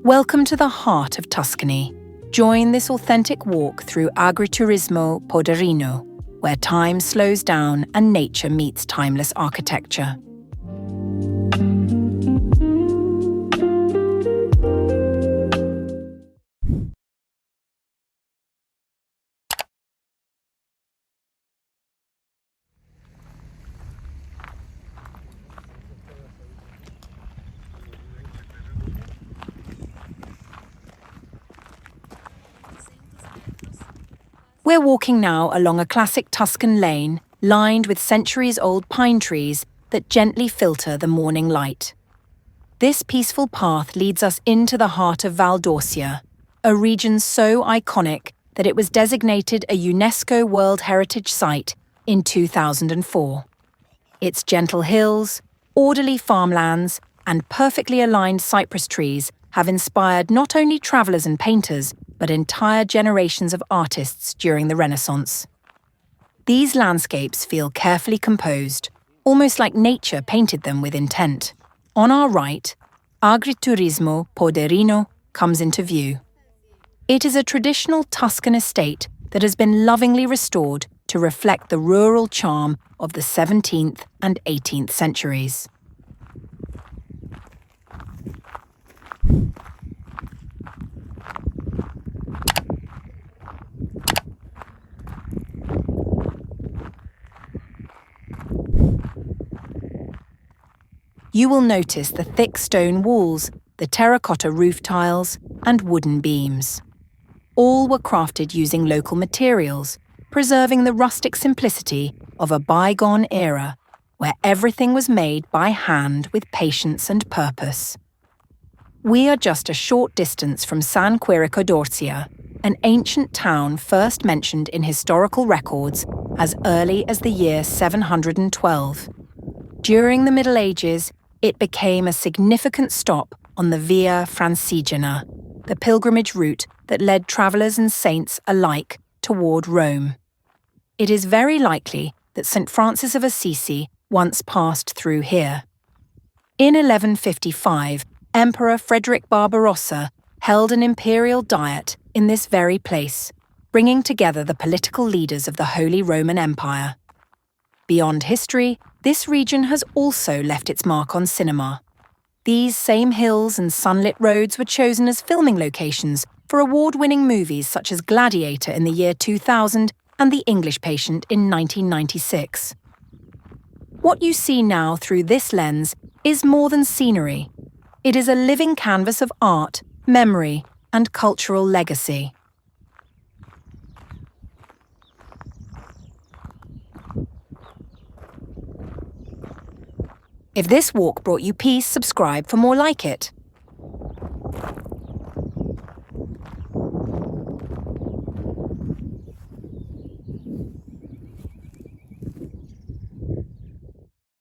Welcome to the heart of Tuscany. Join this authentic walk through Agriturismo Poderino, where time slows down and nature meets timeless architecture. We're walking now along a classic Tuscan lane lined with centuries-old pine trees that gently filter the morning light. This peaceful path leads us into the heart of Val d'Orcia, a region so iconic that it was designated a UNESCO World Heritage Site in 2004. Its gentle hills, orderly farmlands, and perfectly aligned cypress trees have inspired not only travellers and painters, but entire generations of artists during the Renaissance. These landscapes feel carefully composed, almost like nature painted them with intent. On our right, Agriturismo Poderino comes into view. It is a traditional Tuscan estate that has been lovingly restored to reflect the rural charm of the 17th and 18th centuries. You will notice the thick stone walls, the terracotta roof tiles, and wooden beams. All were crafted using local materials, preserving the rustic simplicity of a bygone era where everything was made by hand with patience and purpose. We are just a short distance from San Quirico d'Orcia, an ancient town first mentioned in historical records as early as the year 712. During the Middle Ages, it became a significant stop on the Via Francigena, the pilgrimage route that led travellers and saints alike toward Rome. It is very likely that St. Francis of Assisi once passed through here. In 1155, Emperor Frederick Barbarossa held an imperial diet in this very place, bringing together the political leaders of the Holy Roman Empire. Beyond history, this region has also left its mark on cinema. These same hills and sunlit roads were chosen as filming locations for award-winning movies such as Gladiator in the year 2000 and The English Patient in 1996. What you see now through this lens is more than scenery. It is a living canvas of art, memory, and cultural legacy. If this walk brought you peace, subscribe for more like it.